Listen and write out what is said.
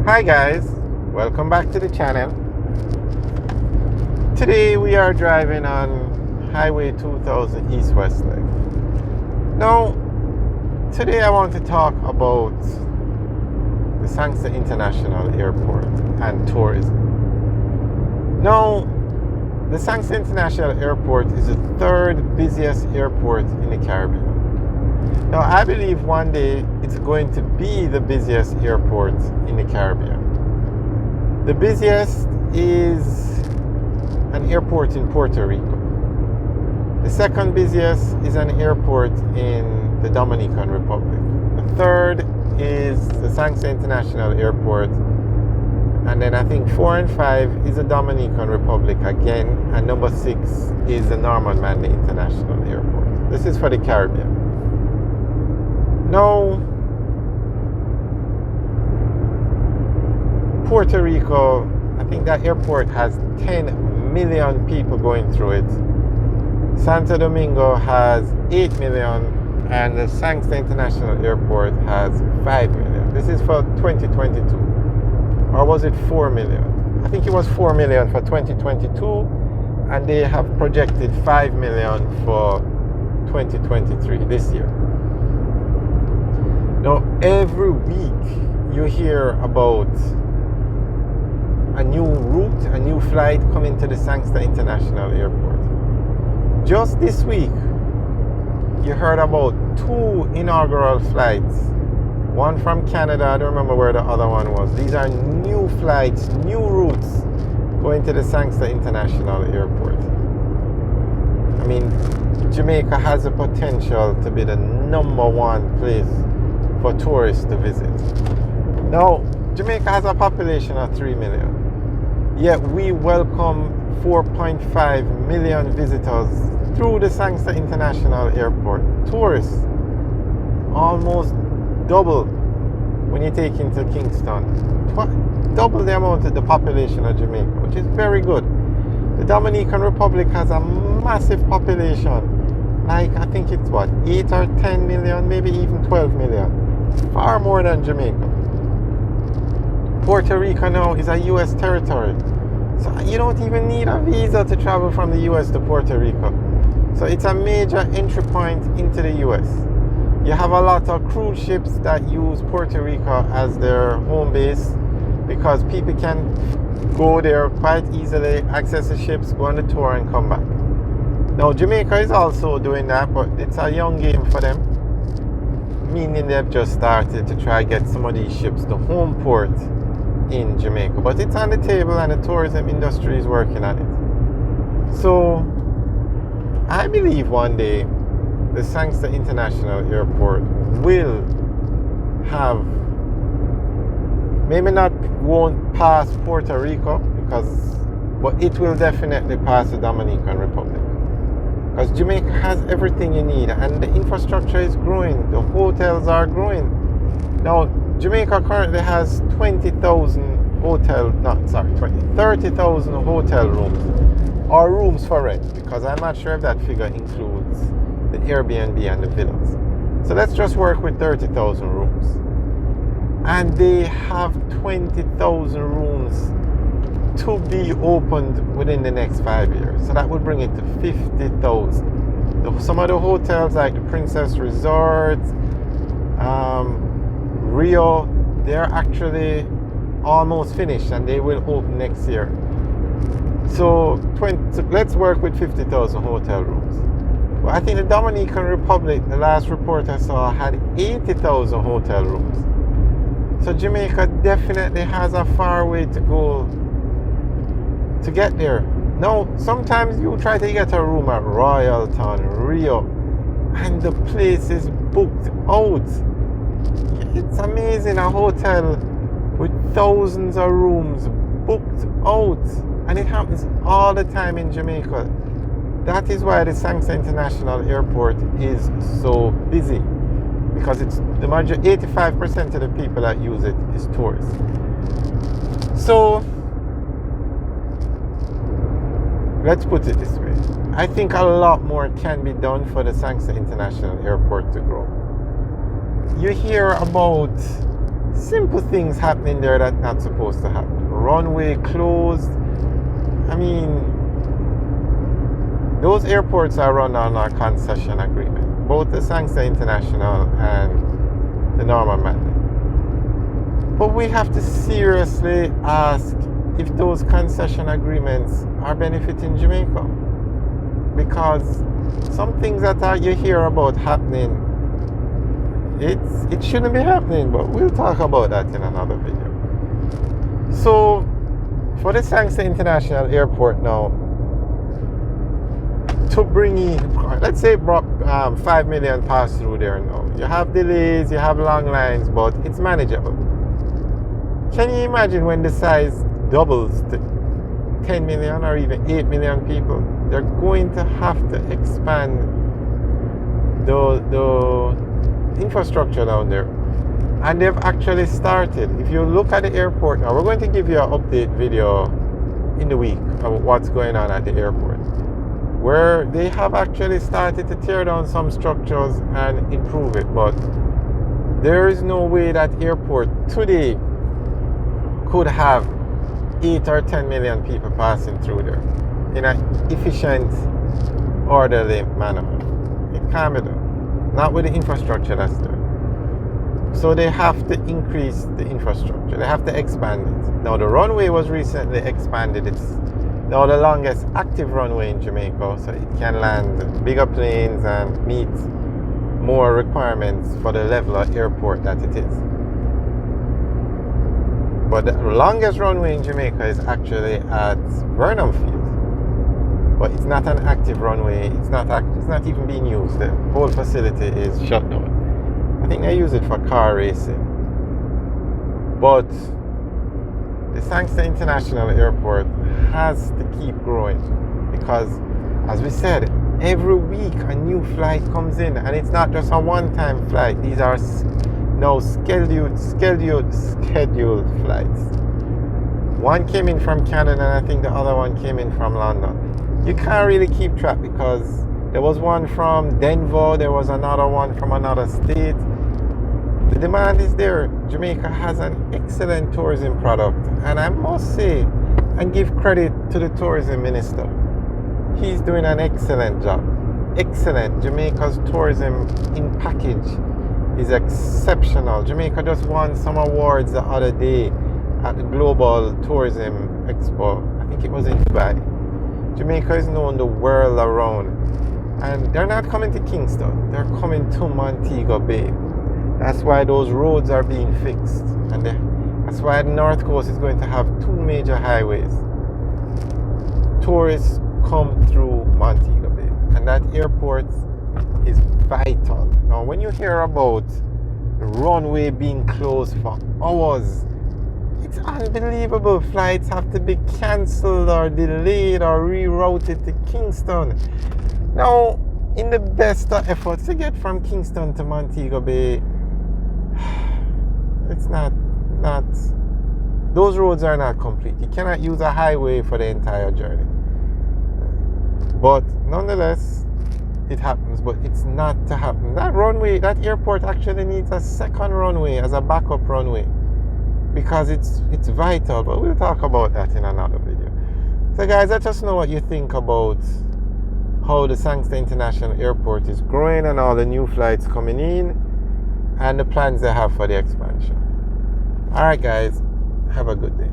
Hi guys, welcome back to the channel. Today we are driving on Highway 2000 East-West leg. Now, today I want to talk about the Sangster International Airport and tourism. Now, the Sangster International Airport is the third busiest airport in the Caribbean. Now, I believe one day it's going to be the busiest airport in the Caribbean. The busiest is an airport in Puerto Rico. The second busiest is an airport in the Dominican Republic. The third is the Sangster International Airport. And then I think 4 and 5 is the Dominican Republic again. And number 6 is the Norman Manley International Airport. This is for the Caribbean. Now, Puerto Rico, I think that airport has 10 million people going through it. Santo Domingo has 8 million, and the Sangster International Airport has 5 million. This is for 2022. Or was it 4 million? I think it was 4 million for 2022, and they have projected 5 million for 2023, this year. Now, every week you hear about a new route, a new flight coming to the Sangster International Airport. Just this week, you heard about 2 inaugural flights. One from Canada, I don't remember where the other one was. These are new flights, new routes going to the Sangster International Airport. I mean, Jamaica has the potential to be the #1 place for tourists to visit. Now, Jamaica has a population of 3 million, yet we welcome 4.5 million visitors through the Sangster International Airport. Tourists, almost double when you take into Kingston. Double the amount of the population of Jamaica, which is very good. The Dominican Republic has a massive population, like I think it's 8 or 10 million, maybe even 12 million. Far more than Jamaica. Puerto Rico now is a U.S. territory. So you don't even need a visa to travel from the U.S. to Puerto Rico. So it's a major entry point into the U.S. You have a lot of cruise ships that use Puerto Rico as their home base because people can go there quite easily, access the ships, go on the tour and come back. Now, Jamaica is also doing that, but it's a young game for them. Meaning they've just started to try to get some of these ships to home port in Jamaica. But it's on the table and the tourism industry is working on it. So I believe one day the Sangster International Airport will have, maybe won't pass Puerto Rico, but it will definitely pass the Dominican Republic. Because Jamaica has everything you need and the infrastructure is growing. The hotels are growing. Now, Jamaica currently has 30,000 hotel rooms or rooms for rent, because I'm not sure if that figure includes the Airbnb and the villas. So let's just work with 30,000 rooms. And they have 20,000 rooms to be opened within the next 5 years. So that would bring it to 50,000. Some of the hotels like the Princess Resort, Rio, they're actually almost finished and they will open next year. So let's work with 50,000 hotel rooms. Well, I think the Dominican Republic, the last report I saw, had 80,000 hotel rooms. So Jamaica definitely has a far way to go to get there. Now, sometimes you try to get a room at Royalton, Rio, and the place is booked out. It's amazing, a hotel with thousands of rooms booked out, and it happens all the time in Jamaica. That is why the Sangster International Airport is so busy, because it's the major 85% of the people that use it is tourists. So let's put it this way. I think a lot more can be done for the Sangster International Airport to grow. You hear about simple things happening there that not supposed to happen. Runway closed. I mean, those airports are run on our concession agreement, both the Sangster International and the Norman Manley. But we have to seriously ask if those concession agreements are benefiting Jamaica. Because some things that you hear about happening, it shouldn't be happening, but we'll talk about that in another video. So, for the Sangster International Airport now, to bring in, let's say, 5 million pass through there now. You have delays, you have long lines, but it's manageable. Can you imagine when the size doubles to 10 million or even 8 million people? They're going to have to expand the infrastructure down there. And they've actually started. If you look at the airport now, we're going to give you an update video in the week about what's going on at the airport, where they have actually started to tear down some structures and improve it. But there is no way that airport today could have 8 or 10 million people passing through there in an efficient, orderly manner. It can't be done. Not with the infrastructure that's there. So they have to increase the infrastructure. They have to expand it. Now the runway was recently expanded. It's now the longest active runway in Jamaica, so it can land bigger planes and meet more requirements for the level of airport that it is. But the longest runway in Jamaica is actually at Vernon Field. But it's not an active runway. It's not even being used. The whole facility is shut down. I think they use it for car racing. But the Sangster International Airport has to keep growing because, as we said, every week a new flight comes in, and it's not just a one-time flight. These are now scheduled flights. One came in from Canada, and I think the other one came in from London. You can't really keep track because there was one from Denver, there was another one from another state. The demand is there. Jamaica has an excellent tourism product, and I must say and give credit to the tourism minister. He's doing an excellent job. Excellent. Jamaica's tourism in package is exceptional. Jamaica just won some awards the other day at the Global Tourism Expo. I think it was in Dubai. Jamaica is known the world around. And they're not coming to Kingston. They're coming to Montego Bay. That's why those roads are being fixed. And that's why the North Coast is going to have 2 major highways. Tourists come through Montego Bay. And that airport is vital. Now, when you hear about the runway being closed for hours, it's unbelievable. Flights have to be cancelled or delayed or rerouted to Kingston. Now, in the best of efforts to get from Kingston to Montego Bay, it's not, those roads are not complete. You cannot use a highway for the entire journey. But nonetheless, it happens, but it's not to happen. That runway, that airport actually needs a second runway as a backup runway because it's vital, but we'll talk about that in another video. So guys, let us know what you think about how the Sangster International Airport is growing and all the new flights coming in and the plans they have for the expansion. Alright guys, have a good day.